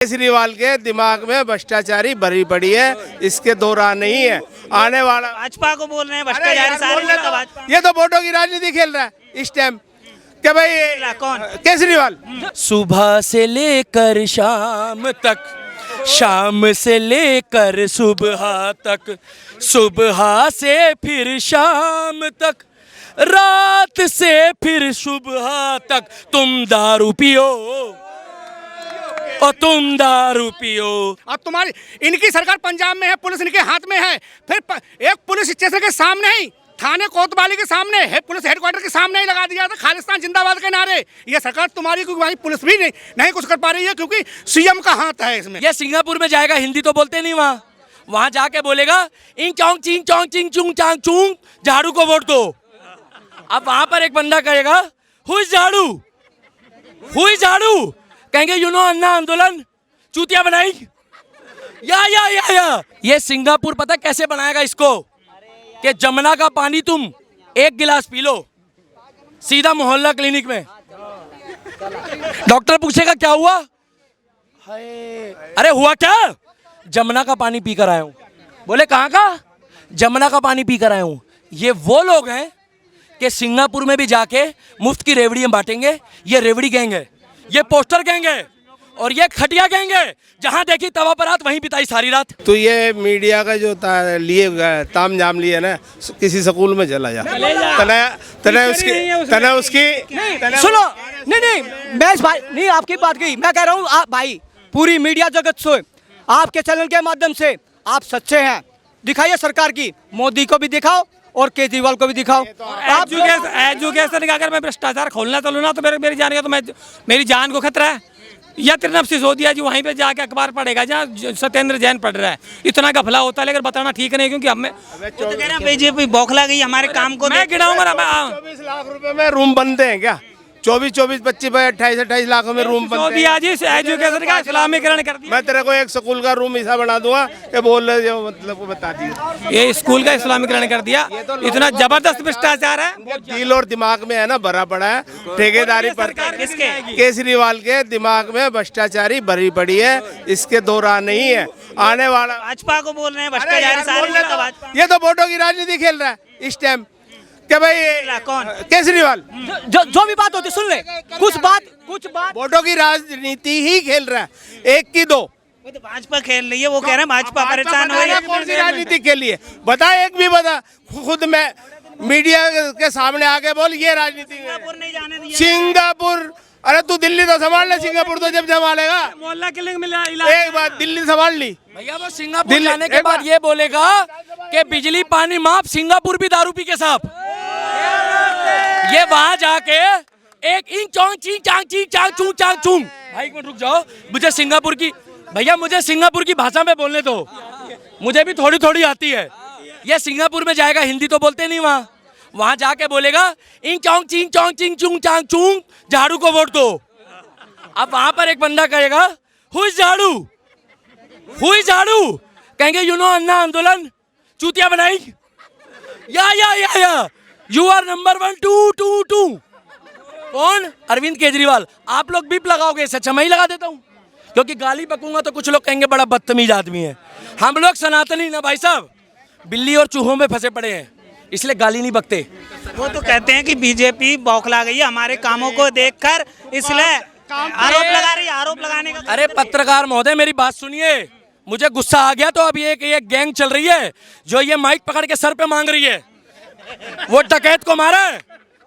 केजरीवाल के दिमाग में भ्रष्टाचारी भरी पड़ी है, इसके दो राह नहीं है। आने वाला भाजपा को बोल रहे हैं भ्रष्टाचारी सारे। ये तो वोटों की राजनीति खेल रहा है इस टाइम कि भाई कौन? केजरीवाल। सुबह से लेकर शाम तक, शाम से लेकर सुबह तक, सुबह से फिर शाम तक, रात से फिर सुबह तक तुम दारू पियो और तुम दारू पियो। अब तुम्हारी इनकी सरकार पंजाब में है, पुलिस इनके हाथ में है। फिर एक पुलिस स्टेशन के सामने ही, थाने कोतवाली के सामने है, पुलिस हेडक्वार्टर के सामने ही लगा दिया था खालिस्तान जिंदाबाद के नारे। ये सरकार तुम्हारी, क्योंकि भाई पुलिस भी नहीं कुछ कर पा रही है, क्योंकि सीएम का हाथ है इसमें। ये सिंगापुर में जाएगा, हिंदी तो बोलते नहीं वहाँ जाके बोलेगा इंग चौंग चिंग चौंग चिंग चुंग चांग चुंग, झाड़ू को वोट दो। अब वहां पर एक बंदा कहेगा हुई झाड़ू, हुई झाड़ू, कहेंगे यू नो अन्ना आंदोलन चूतिया बनाई या। ये सिंगापुर पता कैसे बनाएगा इसको कि जमुना का पानी तुम एक गिलास पी लो, सीधा मोहल्ला क्लिनिक में डॉक्टर पूछेगा क्या हुआ, अरे हुआ क्या, जमुना का पानी पी कर आया हूं। बोले कहाँ का, जमुना का पानी पी कर आया हूं। ये वो लोग हैं कि सिंगापुर में भी जाके मुफ्त की रेवड़ियां बांटेंगे। ये रेवड़ी गैंग है, ये पोस्टर गैंग है और ये खटिया गैंग है। जहां देखी तवा पर रात वहीं बिताई सारी रात। तो ये मीडिया का जो लिए ताम झाम लिए ना, किसी स्कूल में चला जा, तने उसकी सुनो। नहीं मैं इस बात नहीं, आपकी बात गई। मैं कह रहा हूँ आप भाई, पूरी मीडिया जगत से आपके चैनल के माध्यम से आप सच्चे हैं, दिखाइए सरकार की, मोदी को भी दिखाओ और केजरीवाल को भी दिखाओ। आप एजुकेशन का अगर मैं भ्रष्टाचार खोलना चलूँ ना तो मेरी जान का, तो मेरी जान को खतरा है। या तिरनफसी हो दिया जी, वहीं पे जाके अखबार पढ़ेगा जहाँ सत्येंद्र जैन पढ़ रहा है। इतना गफला होता है, लेकिन बताना ठीक नहीं, क्योंकि हमें तो कह रहे हैं बीजेपी बौखला गई हमारे काम को। मैं गिनाऊंगा 24 लाख रुपए में रूम बनते हैं क्या? 24, 25, 28 लाख में रूम बनते हैं। एजुकेशन का इस्लामीकरण कर दिया। मैं तेरे को एक स्कूल का रूम ऐसा बना दूंगा कि बोल रहे जो मतलब बता दिए। ये स्कूल का इस्लामीकरण कर दिया, इतना जबरदस्त भ्रष्टाचार है। दिल और दिमाग में है ना भरा पड़ा है ठेकेदारी पर। किसके? केजरीवाल के दिमाग में भ्रष्टाचारी भरी पड़ी है, इसके दो राह नहीं है। आने वाला भाजपा को बोल रहे हैं भ्रष्टाचारी सारे। ये तो वोटों की राजनीति खेल रहा है इस टाइम कि भाई कौन? केजरीवाल। जो भी बात होती सुन ले, कुछ बात वोटों की राजनीति ही खेल रहा है, एक की दो। वो तो भाजपा खेल रही है, वो कह रहे हैं भाजपा परेशान हो रही है। कौन सी राजनीति के लिए बता, एक भी बता। खुद मैं मीडिया के सामने आके बोल ये राजनीति नहीं जाने दिया। सिंगापुर, अरे तू दिल्ली तो संभाल ले, सिंगापुर तो जब संभालेगा। मोहल्ला किलिंग मिला, एक बात दिल्ली संभाल ली भैया, वो सिंगापुर जाने के बाद ये बोलेगा कि बिजली पानी माफ, सिंगापुर भी दारू पी के साफ। ये वहां जाके एक इंग चौंग चिंग चांग चिंग चांग चूंग चांग चूंग। भाई एक मिनट रुक जाओ, मुझे सिंगापुर की, भैया मुझे सिंगापुर की भाषा में बोलने दो, मुझे भी थोड़ी थोड़ी आती है। ये सिंगापुर में जाएगा, हिंदी तो बोलते नहीं वहाँ जाके बोलेगा इंग चौंग चिंग चौंग चिंग चुंग चांग चूंग, झाड़ू को वोट दो। अब वहां पर एक बंदा कहेगा हुई झाड़ू, हुई झाड़ू, कहेंगे यू नो अन्ना आंदोलन चूतिया बनाई या। यू आर नंबर 1 2 कौन? अरविंद केजरीवाल। आप लोग बीप लगाओगे, इससे अच्छा मैं ही लगा देता हूँ, क्योंकि गाली बकूंगा तो कुछ लोग कहेंगे बड़ा बदतमीज आदमी है। हम लोग सनातनी ना भाई साहब, बिल्ली और चूहों में फंसे पड़े हैं, इसलिए गाली नहीं बकते। वो तो कहते हैं कि बीजेपी बौखला गई है हमारे कामों को देखकर, इसलिए आरोप लगा रही है। आरोप लगाने का अरे पत्रकार महोदय मेरी बात सुनिए, मुझे गुस्सा आ गया तो अभी एक गैंग चल रही है जो ये माइक पकड़ के सर पे मांग रही है, वो डकैत को मारा है,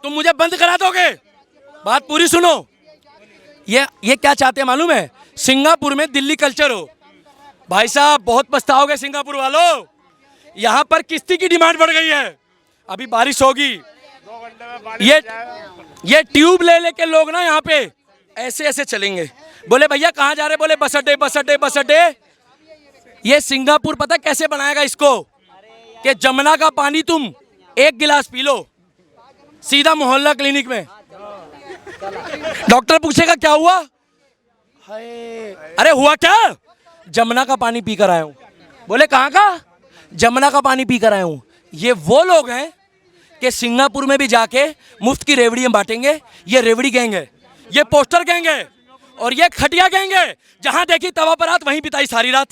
तुम मुझे बंद करा दोगे? बात पूरी सुनो। ये क्या चाहते हैं मालूम है? सिंगापुर में दिल्ली कल्चर हो। भाई साहब बहुत पछताओगे सिंगापुर वालों, यहाँ पर किस्ती की डिमांड बढ़ गई है। अभी बारिश होगी, ये ट्यूब ले लेके लोग ना यहाँ पे ऐसे ऐसे चलेंगे। बोले भैया कहाँ जा रहे? बोले बस अड्डे बस अड्डे बस अड्डे। ये सिंगापुर पता कैसे बनाएगा इसको कि जमुना का पानी तुम एक गिलास पी लो, सीधा मोहल्ला क्लिनिक में डॉक्टर पूछेगा क्या हुआ, अरे हुआ क्या, जमुना का पानी पी कर आया हूं। बोले कहाँ का? जमुना का पानी पी कर आया हूं। ये वो लोग हैं कि सिंगापुर में भी जाके मुफ्त की रेवड़ियां बांटेंगे। ये रेवड़ी गैंग है, ये पोस्टर गैंग है और ये खटिया कहेंगे, जहां देखी तवा पर रात वहीं बिताई सारी रात।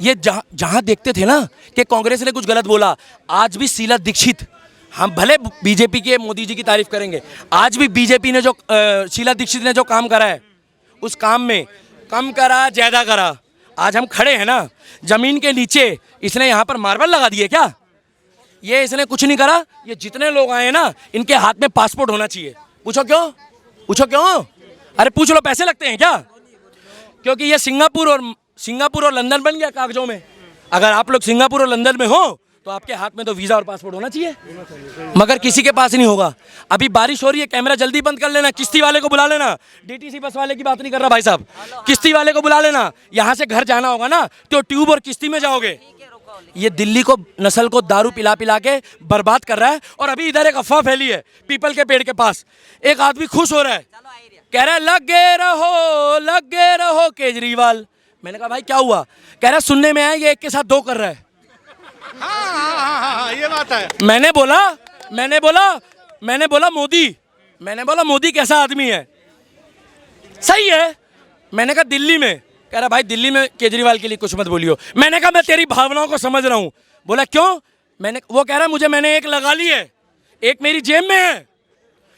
ये जहां देखते थे ना कि कांग्रेस ने कुछ गलत बोला, आज भी शीला दीक्षित, हम भले बीजेपी के मोदी जी की तारीफ करेंगे, आज भी बीजेपी ने जो शीला दीक्षित ने जो काम करा है, उस काम में कम करा ज्यादा करा। आज हम खड़े हैं ना जमीन के नीचे, इसने यहाँ पर मार्बल लगा दिए क्या? ये इसने कुछ नहीं करा। ये जितने लोग आए ना, इनके हाथ में पासपोर्ट होना चाहिए। पूछो क्यों? पूछो क्यों? अरे पूछ लो, पैसे लगते हैं क्या? क्योंकि ये सिंगापुर और लंदन बन गया कागजों में। अगर आप लोग सिंगापुर और लंदन में हो तो आपके हाथ में तो वीजा और पासपोर्ट होना चाहिए, मगर किसी के पास नहीं होगा। अभी बारिश हो रही है, कैमरा जल्दी बंद कर लेना, किश्ती वाले को बुला लेना। डीटीसी बस वाले की बात नहीं कर रहा भाई साहब, किश्ती वाले को बुला लेना। यहाँ से घर जाना होगा ना तो ट्यूब और किश्ती में जाओगे। ये दिल्ली को, नस्ल को दारू पिला पिला के बर्बाद कर रहा है। और अभी इधर एक अफवाह फैली है, पीपल के पेड़ के पास एक आदमी खुश हो रहा है, कह रहा है लगे रहो केजरीवाल। मैंने कहा भाई क्या हुआ? कह रहा है सुनने में आया ये एक के साथ दो कर रहा है। हाँ, ये बात है। मैंने बोला मोदी कैसा आदमी है? सही है। मैंने कहा दिल्ली में, कह रहा भाई दिल्ली में केजरीवाल के लिए कुछ मत बोलियो। मैंने कहा मैं तेरी भावनाओं को समझ रहा हूं। बोला क्यों? वो कह रहा मैंने एक लगा ली है, एक मेरी जेब में है,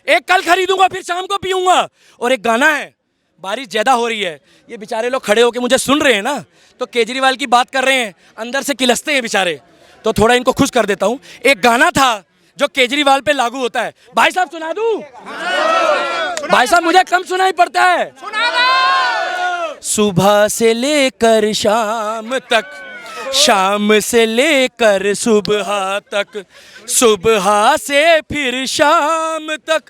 एक कल खरीदूंगा फिर शाम को पीऊंगा, और एक गाना है। बारिश ज्यादा हो रही है, ये बेचारे लोग खड़े होके मुझे सुन रहे हैं ना, तो केजरीवाल की बात कर रहे हैं, अंदर से किलसते हैं बेचारे, तो थोड़ा इनको खुश कर देता हूं। एक गाना था जो केजरीवाल पे लागू होता है। भाई साहब सुना दूं? भाई साहब मुझे कम सुनाई पड़ता है। सुबह से लेकर शाम तक, शाम से लेकर सुबह तक, सुबह से फिर शाम तक,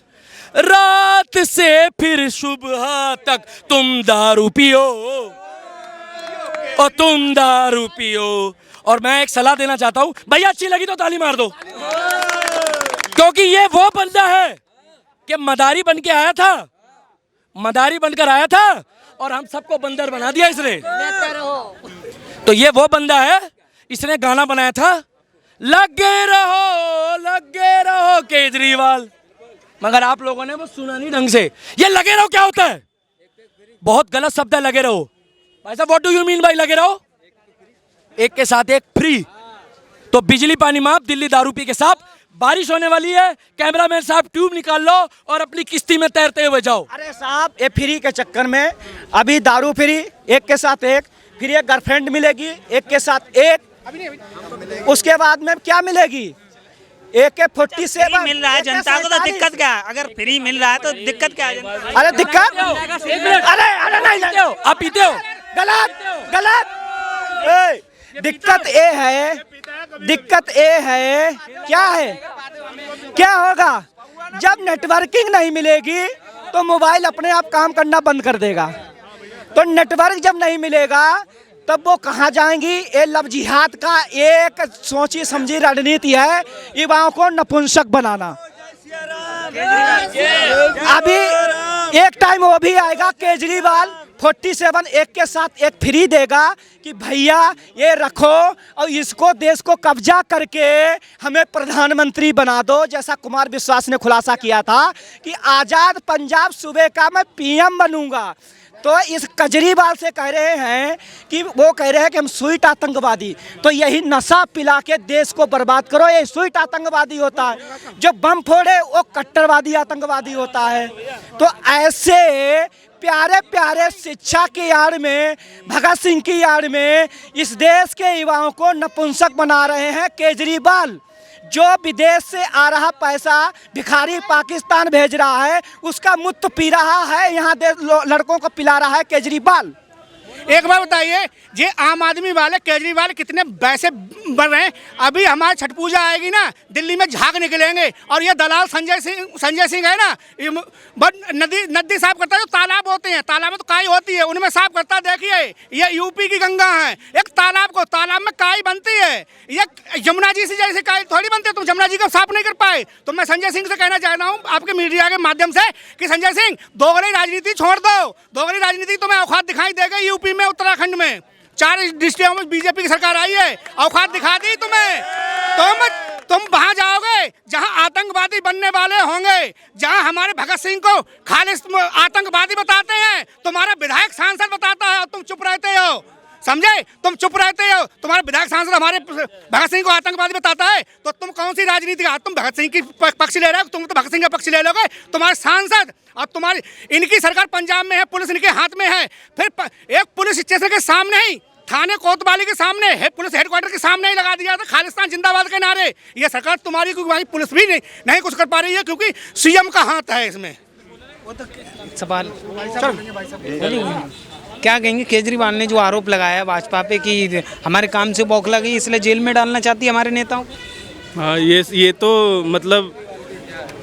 रात से फिर सुबह तक तुम दारू पियो और तुम दारू पियो। और मैं एक सलाह देना चाहता हूं, भैया अच्छी लगी तो ताली मार दो, क्योंकि ये वो बंदा है कि मदारी बन के आया था, मदारी बनकर आया था और हम सबको बंदर बना दिया इसने। तो ये वो बंदा है, इसने गाना बनाया था लगे रहो केजरीवाल, मगर आप लोगों ने वो सुना नहीं ढंग से। ये लगे रहो क्या होता है? बहुत गलत शब्द है लगे रहो। भाई साहब what do you mean by लगे रहो? एक के साथ एक फ्री। तो बिजली पानी माफ, दिल्ली दारू पी के साथ। बारिश होने वाली है, कैमरामैन साहब ट्यूब निकाल लो और अपनी किश्ती में तैरते हुए जाओ। अरे साहब ये फ्री के चक्कर में अभी दारू फ्री, एक के साथ एक, फिर एक गर्लफ्रेंड मिलेगी एक के साथ एक, उसके बाद में क्या मिलेगी? AK-47 मिल रहा है जनता को, तो दिक्कत क्या है? अगर फ्री मिल रहा है तो दिक्कत क्या है? अरे दिक्कत, अरे नहीं, आप पीते हो? गलत। दिक्कत ये है क्या होगा? जब नेटवर्किंग नहीं मिलेगी तो मोबाइल अपने आप काम करना बंद कर देगा। तो नेटवर्क जब नहीं मिलेगा तब वो कहाँ जाएंगी? ये लव जिहाद का एक सोची समझी रणनीति है, युवाओं को नपुंसक बनाना। अभी एक टाइम वो भी आएगा, केजरीवाल 47 एक के साथ एक फ्री देगा कि भैया ये रखो और इसको देश को कब्जा करके हमें प्रधानमंत्री बना दो। जैसा कुमार विश्वास ने खुलासा किया था कि आज़ाद पंजाब सूबे का मैं PM बनूंगा। तो इस केजरीवाल से कह रहे हैं कि वो कह रहे हैं कि हम स्वीट आतंकवादी, तो यही नशा पिला के देश को बर्बाद करो, ये स्वीट आतंकवादी होता है। जो बम फोड़े वो कट्टरवादी आतंकवादी होता है। तो ऐसे प्यारे प्यारे शिक्षा की आड़ में, भगत सिंह की आड़ में इस देश के युवाओं को नपुंसक बना रहे हैं केजरीवाल। जो विदेश से आ रहा पैसा भिखारी पाकिस्तान भेज रहा है, उसका मुफ्त पी रहा है, यहाँ लड़कों को पिला रहा है केजरीवाल। एक बार बताइए, ये आम आदमी वाले केजरीवाल कितने पैसे बढ़ रहे हैं। अभी हमारी छठ पूजा आएगी ना, दिल्ली में झाग निकलेंगे और ये दलाल संजय सिंह है ना, नदी साफ करता है। जो तालाब होते हैं, तालाब में तो काई होती है, उनमें साफ करता है। देखिए ये यूपी की गंगा है, एक तालाब में काई बनती है, ये यमुना जी से जैसे काई थोड़ी बनती है। तुम यमुना जी को साफ नहीं कर पाए। तो मैं संजय सिंह से कहना चाह रहा हूँ आपके मीडिया के माध्यम से कि संजय सिंह दोगली राजनीति छोड़ दो। दोगली राजनीति तुम्हें औकात दिखाई देगा। यूपी में, उत्तराखंड में 4 डिस्ट्रिक्टों में बीजेपी की सरकार आई है, औकात दिखा दी तुम्हें। तुम वहां जाओगे जहां आतंकवादी बनने वाले होंगे, जहां हमारे भगत सिंह को खालिस आतंकवादी बताते हैं, तुम्हारा विधायक सांसद बताता है और तुम चुप रहते हो, समझे? तुम चुप रहते हो। तुम्हारे विधायक सांसद हमारे भगत सिंह को आतंकवादी बताता है, तो तुम कौन सी राजनीति का, तुम भगत सिंह की पक्ष ले रहे हो, तुम तो भगत सिंह का पक्ष ले लोगे। तुम्हारे सांसद और तुम्हारी इनकी सरकार पंजाब में है, पुलिस इनके हाथ में है। फिर एक पुलिस स्टेशन के सामने ही, थाने कोतवाली के सामने है, पुलिस हेडक्वार्टर के सामने ही लगा दिया था खालिस्तान जिंदाबाद के नारे। ये सरकार तुम्हारी, क्योंकि वहाँ पुलिस भी नहीं कुछ कर पा रही है, क्योंकि सीएम का हाथ है इसमें। सवाल क्या कहेंगे? केजरीवाल ने जो आरोप लगाया भाजपा पे कि हमारे काम से बौखला गई इसलिए जेल में डालना चाहती है हमारे नेताओं को। हाँ, ये तो मतलब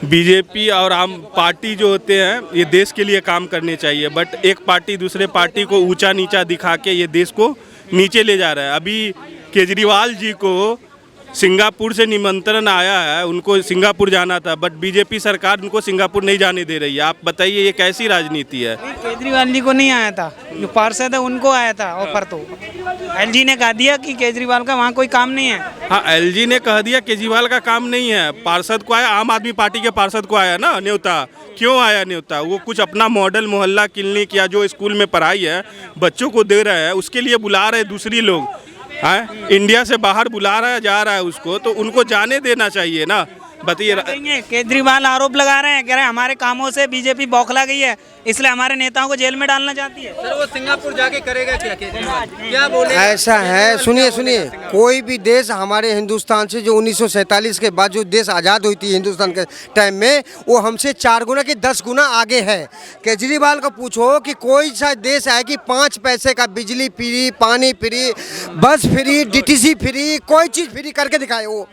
बीजेपी और आम पार्टी जो होते हैं ये देश के लिए काम करने चाहिए, बट एक पार्टी दूसरे पार्टी को ऊंचा नीचा दिखा के ये देश को नीचे ले जा रहा है। अभी केजरीवाल जी को सिंगापुर से निमंत्रण आया है, उनको सिंगापुर जाना था, बट बीजेपी सरकार उनको सिंगापुर नहीं जाने दे रही है। आप बताइए ये कैसी राजनीति है? केजरीवाल जी को नहीं आया था, जो पार्षद है उनको आया था ऑफर। तो एलजी ने कह दिया कि केजरीवाल का वहाँ कोई काम नहीं है। हाँ, एलजी ने कह दिया केजरीवाल का काम नहीं है, पार्षद को आया, आम आदमी पार्टी के पार्षद को आया ना न्योता। क्यों आया न्योता? वो कुछ अपना मॉडल मोहल्ला क्लिनिक या जो स्कूल में पढ़ाई है बच्चों को दे रहे हैं, उसके लिए बुला रहे दूसरी लोग। हाँ, इंडिया से बाहर बुला रहा है, जा रहा है उसको, तो उनको जाने देना चाहिए ना। बताइए। केजरीवाल आरोप लगा रहे हैं, कह रहे हैं हमारे कामों से बीजेपी बौखला गई है इसलिए हमारे नेताओं को जेल में डालना चाहती है। सर वो सिंगापुर जाके करेगा क्या केजरीवाल? क्या बोले? ऐसा है, सुनिए, कोई भी देश हमारे हिंदुस्तान से जो 1947 के बाद जो देश आज़ाद हुई थी हिंदुस्तान के टाइम में, वो हमसे 4 गुना कि 10 गुना आगे है। केजरीवाल को पूछो कि कोई सा देश है कि 5 पैसे का बिजली फ्री, पानी फ्री, बस फ्री, DTC फ्री, कोई चीज़ फ्री करके दिखाए वो।